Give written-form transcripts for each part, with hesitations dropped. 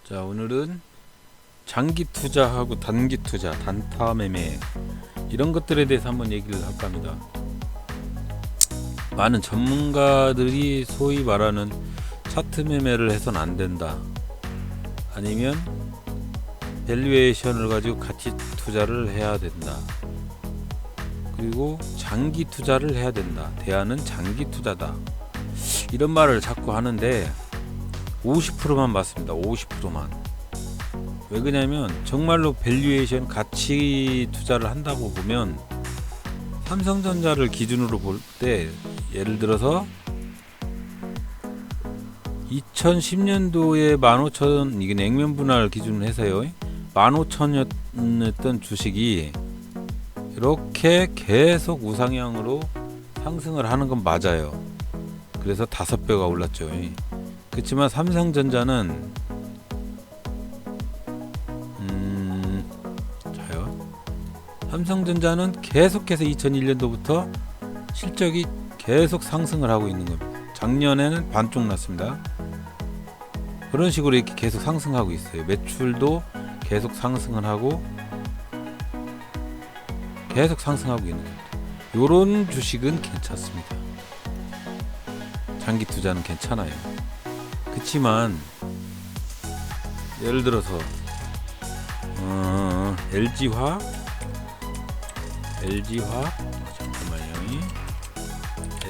자, 오늘은 장기 투자하고 단기 투자, 단타 매매 이런 것들에 대해서 한번 얘기를 할까 합니다. 많은 전문가들이 소위 말하는 차트 매매를 해서는 안 된다, 아니면 밸류에이션을 가지고 가치 투자를 해야 된다, 그리고 장기 투자를 해야 된다, 대안은 장기 투자다, 이런 말을 자꾸 하는데 50%만 맞습니다. 50%만. 왜 그러냐면 정말로 밸류에이션 가치 투자를 한다고 보면 삼성전자를 기준으로 볼 때 예를 들어서 2010년도에 15,000, 이게 냉면 분할 기준으로 해서요, 15,000이었던 주식이 이렇게 계속 우상향으로 상승을 하는 건 맞아요. 그래서 5배가 올랐죠. 그렇지만 삼성전자는 삼성전자는 계속해서 2001년도부터 실적이 계속 상승을 하고 있는 겁니다. 작년에는 반쪽 났습니다. 그런 식으로 이렇게 계속 상승하고 있어요. 매출도 계속 상승을 하고 계속 상승하고 있는 겁니다. 요런 주식은 괜찮습니다. 장기 투자는 괜찮아요. 그렇지만 예를 들어서 LG화 잠깐만요.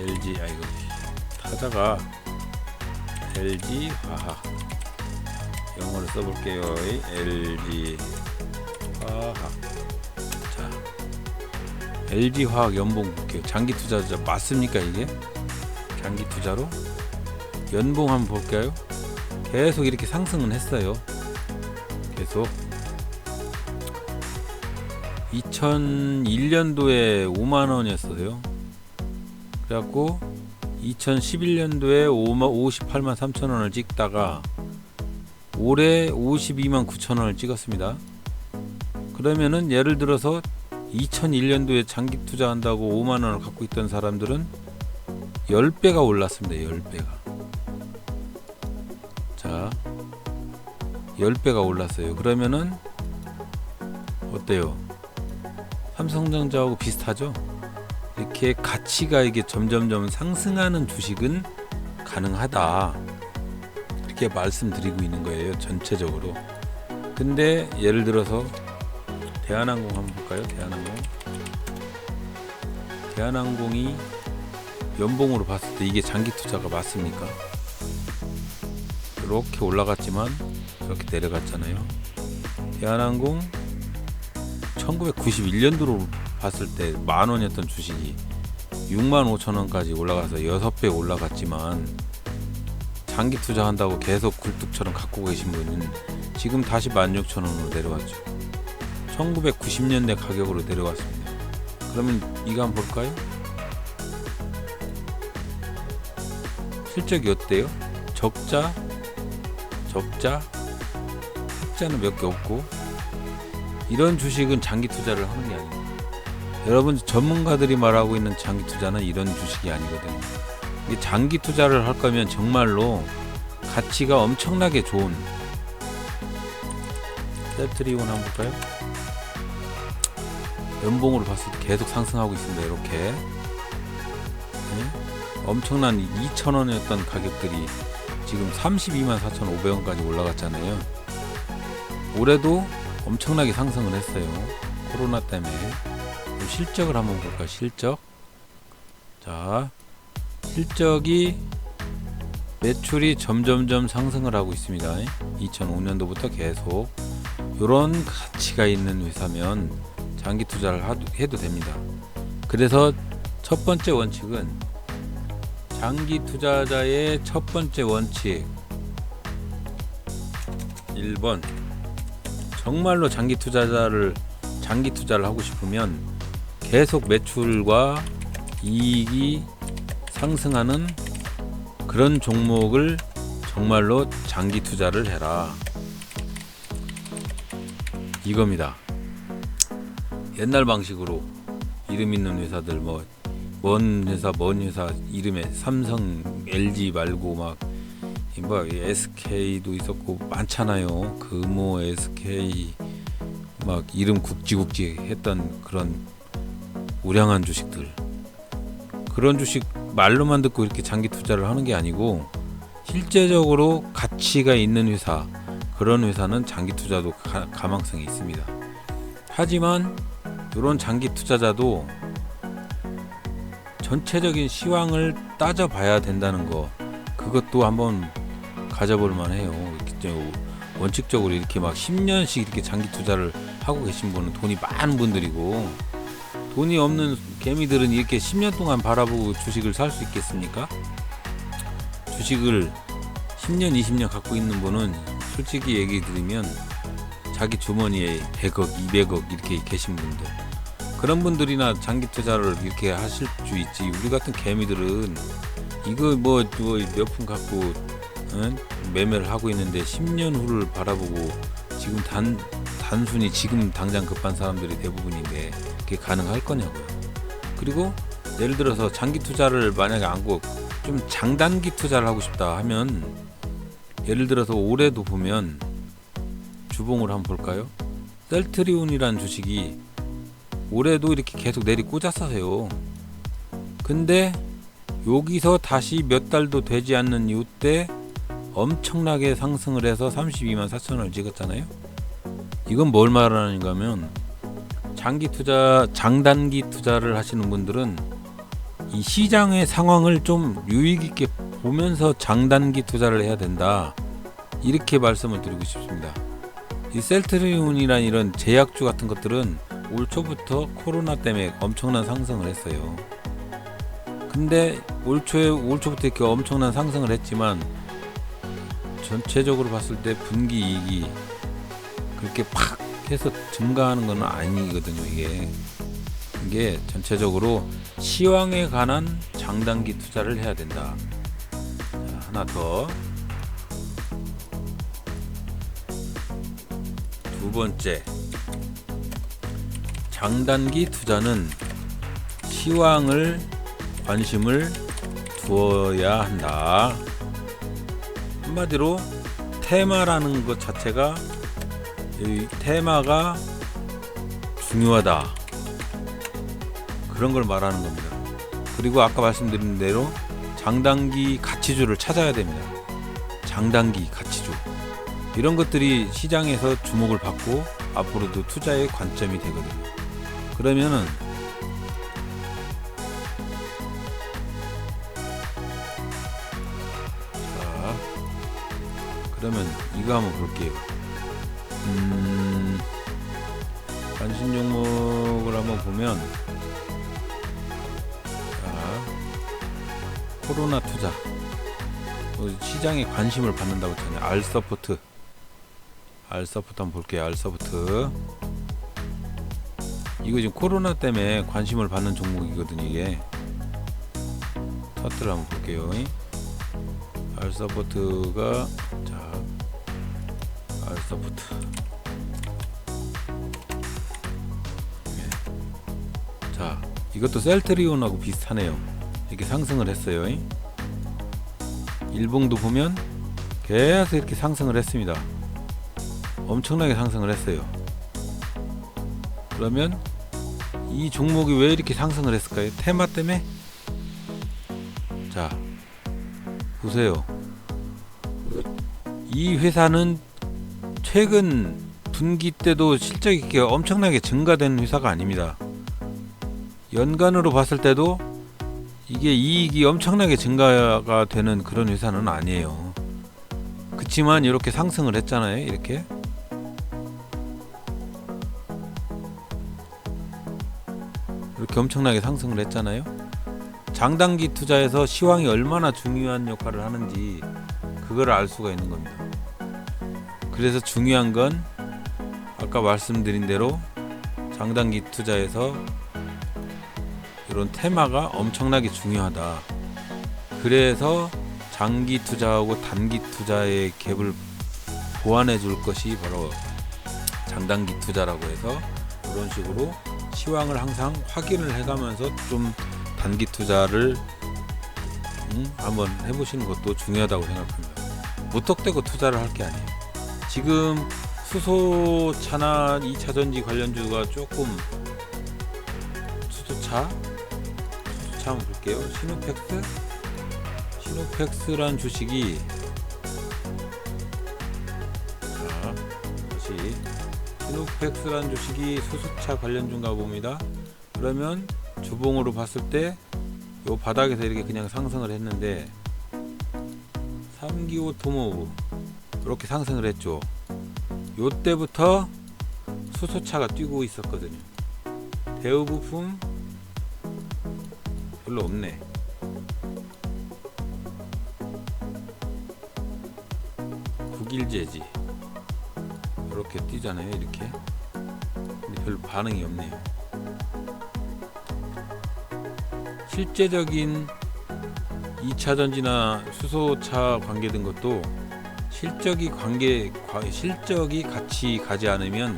이거 타자가 LG화학, 영어로 써볼게요. LG화학. 자, LG화학 연봉 볼게요. 장기 투자자 맞습니까? 이게 장기 투자로 연봉 한번 볼까요? 계속 이렇게 상승은 했어요. 계속 2001년도에 5만원이었어요. 그래갖고 2011년도에 58만 3천원을 찍다가 올해 52만 9천원을 찍었습니다. 그러면은 예를 들어서 2001년도에 장기 투자한다고 5만원을 갖고 있던 사람들은 10배가 올랐습니다. 10배가. 자, 10배가 올랐어요. 그러면은 어때요? 삼성전자하고 비슷하죠? 이렇게 가치가 이게 점점점 상승하는 주식은 가능하다, 이렇게 말씀드리고 있는 거예요, 전체적으로. 근데 예를 들어서 대한항공 한번 볼까요? 대한항공이 연봉으로 봤을 때 이게 장기 투자가 맞습니까? 이렇게 올라갔지만 이렇게 내려갔잖아요. 대한항공 1991년도로 봤을 때 만원이었던 주식이 65,000원까지 올라가서 6배 올라갔지만 장기 투자한다고 계속 굴뚝처럼 갖고 계신 분은 지금 다시 16,000원으로 내려왔죠. 1990년대 가격으로 내려왔습니다. 그러면 이거 한번 볼까요? 실적이 어때요? 흑자는 몇 개 없고, 이런 주식은 장기 투자를 하는 게 아닙니다. 여러분, 전문가들이 말하고 있는 장기 투자는 이런 주식이 아니거든요. 이게 장기 투자를 할 거면 정말로 가치가 엄청나게 좋은 셀트리온 한번 볼까요? 연봉으로 봤을 때 계속 상승하고 있습니다. 이렇게. 네? 엄청난 2,000원이었던 가격들이 지금 32만 4,500원까지 올라갔잖아요. 올해도 엄청나게 상승을 했어요. 코로나 때문에. 실적을 한번 볼까요? 실적. 자, 실적이 매출이 점점점 상승을 하고 있습니다. 2005년도부터 계속. 이런 가치가 있는 회사면 장기 투자를 해도 됩니다. 그래서 첫 번째 원칙은, 장기 투자자의 첫 번째 원칙 1번, 정말로 장기 투자를 하고 싶으면 계속 매출과 이익이 상승하는 그런 종목을 정말로 장기 투자를 해라, 이겁니다. 옛날 방식으로 이름 있는 회사들, 먼 회사 이름에 삼성, LG 말고 막 뭐 SK도 있었고 많잖아요. 금호, SK 막 이름 국지국지 했던 그런 우량한 주식들. 그런 주식 말로만 듣고 이렇게 장기 투자를 하는 게 아니고 실제적으로 가치가 있는 회사, 그런 회사는 장기 투자도 가망성이 있습니다. 하지만 이런 장기 투자자도 전체적인 시황을 따져봐야 된다는 거, 그것도 한번 가져볼 만해요. 원칙적으로 이렇게 막 10년씩 이렇게 장기 투자를 하고 계신 분은 돈이 많은 분들이고, 돈이 없는 개미들은 이렇게 10년 동안 바라보고 주식을 살 수 있겠습니까? 주식을 10년, 20년 갖고 있는 분은 솔직히 얘기 드리면 자기 주머니에 100억, 200억 이렇게 계신 분들, 그런 분들이나 장기 투자를 이렇게 하실 수 있지. 우리 같은 개미들은 이거 뭐 몇 푼 갖고 매매를 하고 있는데 10년 후를 바라보고, 지금 단순히 지금 당장 급한 사람들이 대부분인데 그게 가능할 거냐고요. 그리고 예를 들어서 장기 투자를 만약에 안고 좀 장단기 투자를 하고 싶다 하면, 예를 들어서 올해도 보면 주봉을 한번 볼까요? 셀트리온이라는 주식이 올해도 이렇게 계속 내리 꽂았어요. 근데 여기서 다시 몇 달도 되지 않는 이때 엄청나게 상승을 해서 32만 4천원을 찍었잖아요. 이건 뭘 말하는가 하면, 장기 투자, 장단기 투자를 하시는 분들은 이 시장의 상황을 좀 유익 있게 보면서 장단기 투자를 해야 된다, 이렇게 말씀을 드리고 싶습니다. 이 셀트리온이란 이런 제약주 같은 것들은 올 초부터 코로나 때문에 엄청난 상승을 했어요. 근데 올 초부터 이렇게 엄청난 상승을 했지만 전체적으로 봤을 때 분기 이익이 그렇게 팍 해서 증가하는 건 아니거든요. 이게 전체적으로 시황에 관한 장단기 투자를 해야 된다. 자, 하나 더. 두 번째, 장단기 투자는 시황을 관심을 두어야 한다. 한마디로 테마라는 것 자체가, 이 테마가 중요하다, 그런 걸 말하는 겁니다. 그리고 아까 말씀드린 대로 장단기 가치주를 찾아야 됩니다. 장단기 가치주, 이런 것들이 시장에서 주목을 받고 앞으로도 투자의 관점이 되거든요. 그러면은 그러면 이거 한번 볼게요. 관심 종목을 한번 보면, 자, 코로나 투자, 시장에 관심을 받는다고 했잖아요. 알서포트 한번 볼게요. 알서포트, 이거 지금 코로나 때문에 관심을 받는 종목이거든요. 이게 차트를 한번 볼게요. 알서포트가, 자, 알서포트, 자, 이것도 셀트리온하고 비슷하네요. 이렇게 상승을 했어요. 일봉도 보면 계속 이렇게 상승을 했습니다. 엄청나게 상승을 했어요. 그러면 이 종목이 왜 이렇게 상승을 했을까요? 테마 때문에? 자, 보세요. 이 회사는 최근 분기 때도 실적이 이렇게 엄청나게 증가된 회사가 아닙니다. 연간으로 봤을 때도 이게 이익이 엄청나게 증가가 되는 그런 회사는 아니에요. 그치만 이렇게 상승을 했잖아요. 이렇게 엄청나게 상승을 했잖아요. 장단기 투자에서 시황이 얼마나 중요한 역할을 하는지 그걸 알 수가 있는 겁니다. 그래서 중요한 건 아까 말씀드린 대로 장단기 투자에서 이런 테마가 엄청나게 중요하다. 그래서 장기 투자하고 단기 투자의 갭을 보완해 줄 것이 바로 장단기 투자라고 해서, 이런 식으로 시황을 항상 확인을 해가면서 좀 단기 투자를 한번 해보시는 것도 중요하다고 생각합니다. 무턱대고 투자를 할 게 아니에요. 지금 수소차나 2차전지 관련주가 조금 수소차 한번 볼게요. 시노펙스라는 주식이 다시 시노펙스라는 주식이 수소차 관련주인가 봅니다. 그러면 주봉으로 봤을 때 요 바닥에서 이렇게 그냥 상승을 했는데 3기 오토모브 이렇게 상승을 했죠. 요 때부터 수소차가 뛰고 있었거든요. 대우부품 별로 없네. 국일제지 이렇게 뛰잖아요. 이렇게. 근데 별로 반응이 없네요. 실제적인 2차전지나 수소차 관계된 것도 실적이 같이 가지 않으면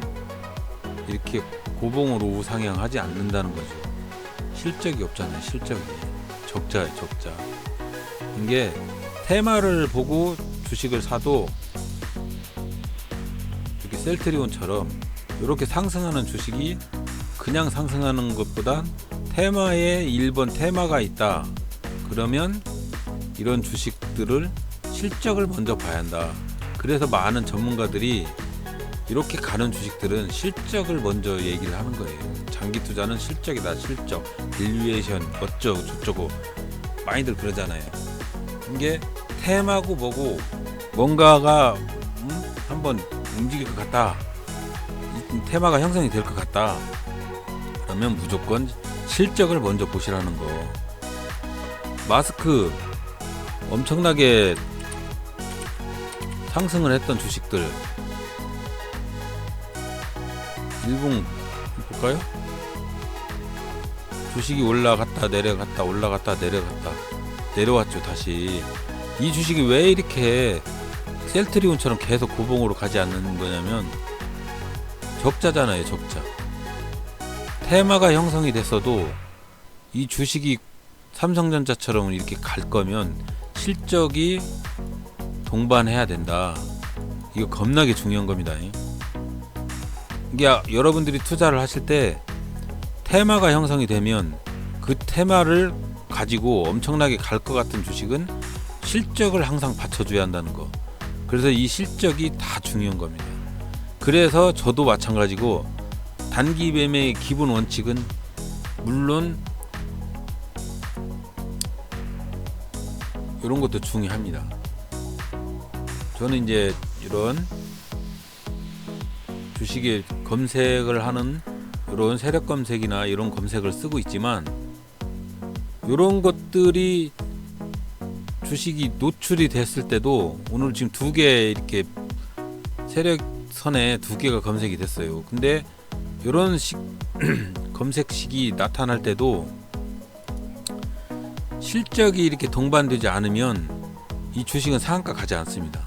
이렇게 고봉으로 우상향하지 않는다는 거죠. 실적이 없잖아요. 실적이 적자예요. 적자. 이게 테마를 보고 주식을 사도 이렇게 셀트리온처럼 이렇게 상승하는 주식이 그냥 상승하는 것보다 테마에 1번 테마가 있다. 그러면 이런 주식들을 실적을 먼저 봐야 한다. 그래서 많은 전문가들이 이렇게 가는 주식들은 실적을 먼저 얘기를 하는 거예요. 장기 투자는 실적이다. 실적, 밸류에이션 어쩌고 저쩌고 많이들 그러잖아요. 이게 테마고 뭐고 뭔가가 한번 움직일 것 같다. 테마가 형성이 될 것 같다. 그러면 무조건 실적을 먼저 보시라는 거. 마스크 엄청나게 상승을 했던 주식들 일봉 볼까요? 주식이 올라갔다 내려갔다 올라갔다 내려갔다 내려왔죠. 다시 이 주식이 왜 이렇게 셀트리온처럼 계속 고봉으로 가지 않는 거냐면 적자잖아요. 적자. 테마가 형성이 됐어도 이 주식이 삼성전자처럼 이렇게 갈 거면 실적이 동반해야 된다. 이거 겁나게 중요한 겁니다. 이게 여러분들이 투자를 하실 때 테마가 형성이 되면 그 테마를 가지고 엄청나게 갈 것 같은 주식은 실적을 항상 받쳐줘야 한다는 거. 그래서 이 실적이 다 중요한 겁니다. 그래서 저도 마찬가지고 단기 매매의 기본 원칙은 물론 이런 것도 중요합니다. 저는 이제 이런 주식에 검색을 하는 이런 세력 검색이나 이런 검색을 쓰고 있지만 이런 것들이 주식이 노출이 됐을 때도 오늘 지금 2개 이렇게 세력선에 2개가 검색이 됐어요. 근데 이런 검색식이 나타날 때도 실적이 이렇게 동반되지 않으면 이 주식은 상한가 가지 않습니다.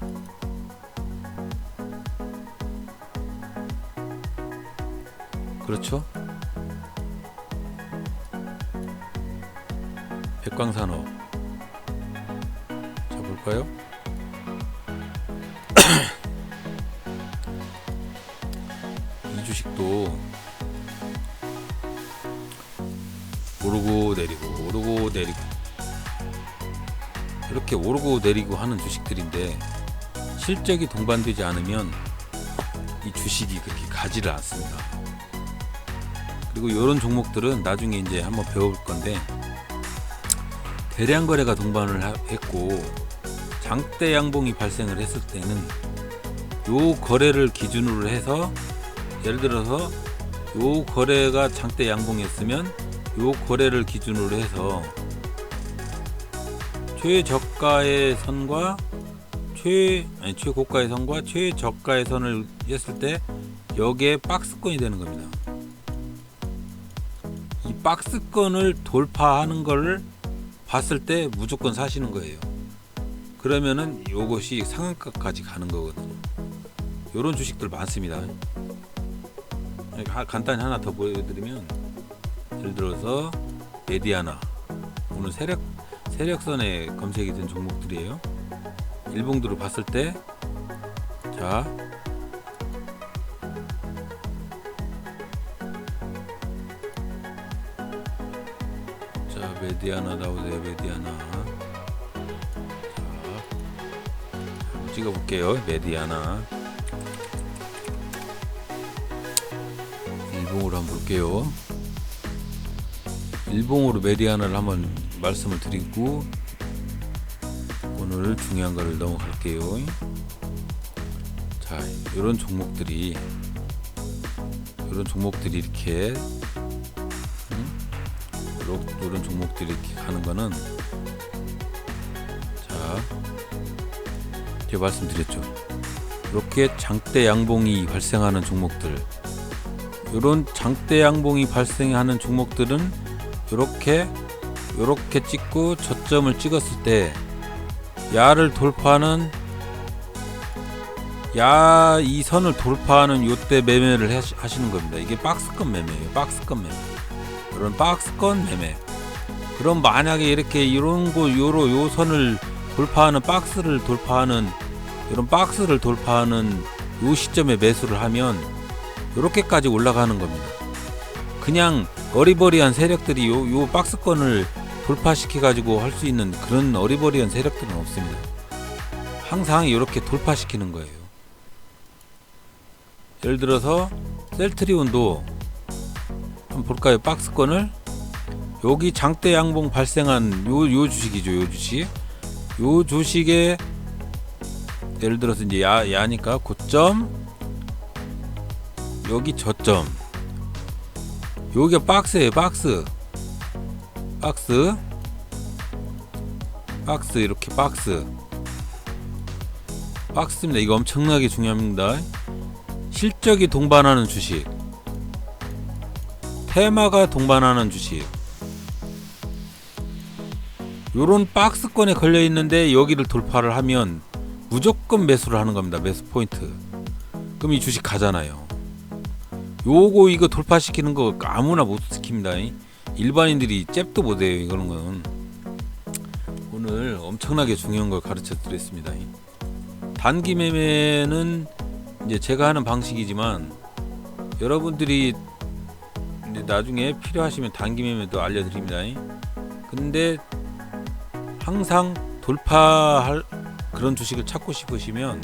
그렇죠? 백광산업 자 볼까요? 이 주식도 오르고 내리고 오르고 내리고 이렇게 오르고 내리고 하는 주식들인데 실적이 동반되지 않으면 이 주식이 그렇게 가지를 않습니다. 그리고 이런 종목들은 나중에 이제 한번 배워볼 건데 대량 거래가 동반을 했고 장대 양봉이 발생을 했을 때는 요 거래를 기준으로 해서 예를 들어서 요 거래가 장대 양봉이었으면 요 거래를 기준으로 해서 최저가의 선과 최고가의 선과 최저가의 선을 했을 때 여기에 박스권이 되는 겁니다. 이 박스권을 돌파하는 걸 봤을 때 무조건 사시는 거예요. 그러면은 요것이 상한가까지 가는 거거든요. 요런 주식들 많습니다. 간단히 하나 더 보여드리면 예를 들어서 메디아나 오늘 세력선에 검색이 된 종목들이에요. 일봉들을 봤을 때, 자, 메디아나 나오세요. 메디아나. 자, 한번 찍어볼게요. 메디아나. 일봉으로 한번 볼게요. 일봉으로 메디아나를 한번 말씀을 드리고 오늘 중요한 거를 넘어갈게요. 자, 이런 종목들이 이렇게 이런 종목들이 이렇게 가는 거는, 자, 제가 말씀드렸죠. 이렇게 장대 양봉이 발생하는 종목들, 이런 장대 양봉이 발생하는 종목들은 이렇게 찍고 저점을 찍었을 때 야를 돌파하는, 야 이 선을 돌파하는 요때 매매를 하시는 겁니다. 이게 박스권 매매예요. 박스권 매매. 이런 박스권 매매. 그럼 만약에 이렇게 이런 거 요 선을 돌파하는 이런 박스를 돌파하는 요 시점에 매수를 하면 이렇게까지 올라가는 겁니다. 그냥 어리버리한 세력들이 요 박스권을 돌파시켜 가지고 할 수 있는 그런 어리버리한 세력들은 없습니다. 항상 이렇게 돌파시키는 거예요. 예를 들어서 셀트리온도 한번 볼까요? 박스권을, 여기 장대 양봉 발생한 요 주식이죠. 요 주식에 예를 들어서 이제 야니까 고점, 여기 저점, 여기가 박스예요. 박스 이렇게 박스입니다. 이거 엄청나게 중요합니다. 실적이 동반하는 주식, 테마가 동반하는 주식, 요런 박스권에 걸려 있는데 여기를 돌파를 하면 무조건 매수를 하는 겁니다. 매수 포인트. 그럼 이 주식 가잖아요. 이거 돌파시키는 거 아무나 못 시킵니다. 일반인들이 잽도 못해요. 이거는 건 오늘 엄청나게 중요한 걸 가르쳐 드렸습니다. 단기 매매는 이제 제가 하는 방식이지만 여러분들이 나중에 필요하시면 단기 매매도 알려드립니다. 근데 항상 돌파할 그런 주식을 찾고 싶으시면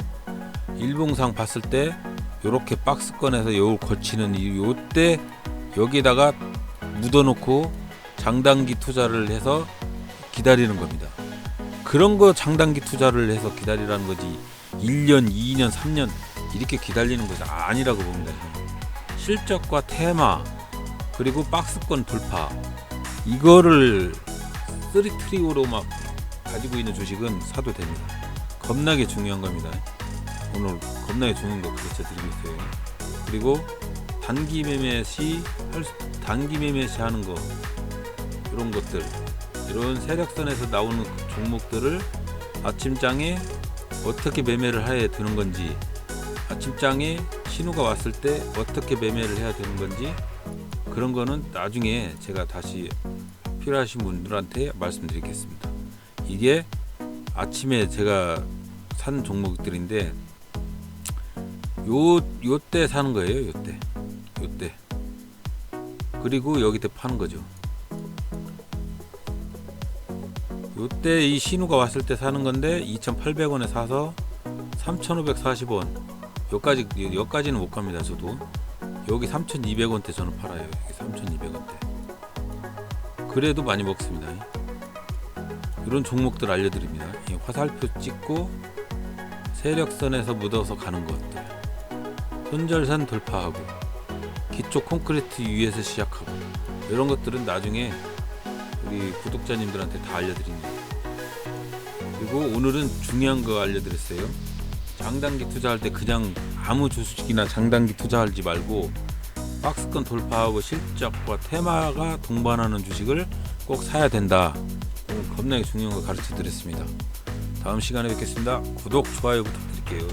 일봉상 봤을 때 요렇게 박스권에서 요 거치는 요때 여기다가 묻어놓고 장단기 투자를 해서 기다리는 겁니다. 그런 거 장단기 투자를 해서 기다리라는 거지 1년, 2년, 3년 이렇게 기다리는 것이 아니라고 봅니다. 실적과 테마 그리고 박스권 돌파, 이거를 3트리오로 막 가지고 있는 주식은 사도 됩니다. 겁나게 중요한 겁니다. 오늘 겁나게 중요한 거 가르쳐 드리고 있어요. 그리고 단기 매매 시 하는 거, 이런 것들, 이런 세력선에서 나오는 종목들을 아침장에 어떻게 매매를 해야 되는 건지, 아침장에 신호가 왔을 때 어떻게 매매를 해야 되는 건지, 그런 거는 나중에 제가 다시 필요하신 분들한테 말씀드리겠습니다. 이게 아침에 제가 산 종목들인데 요때 사는 거예요. 요때 그리고 여기 때 파는 거죠. 요때 이 신호가 왔을 때 사는 건데 2,800원에 사서 3,540원, 여기까지는 못 갑니다. 저도 여기 3,200원대 저는 팔아요. 여기 3,200원대. 그래도 많이 먹습니다. 이런 종목들 알려드립니다. 화살표 찍고 세력선에서 묻어서 가는 것들, 손절선 돌파하고 기초 콘크리트 위에서 시작하고, 이런 것들은 나중에 우리 구독자님들한테 다 알려드립니다. 그리고 오늘은 중요한 거 알려드렸어요. 장단기 투자할 때 그냥 아무 주식이나 장단기 투자하지 말고 박스권 돌파하고 실적과 테마가 동반하는 주식을 꼭 사야 된다. 오늘 겁나게 중요한 거 가르쳐 드렸습니다. 다음 시간에 뵙겠습니다. 구독, 좋아요 부탁드릴게요.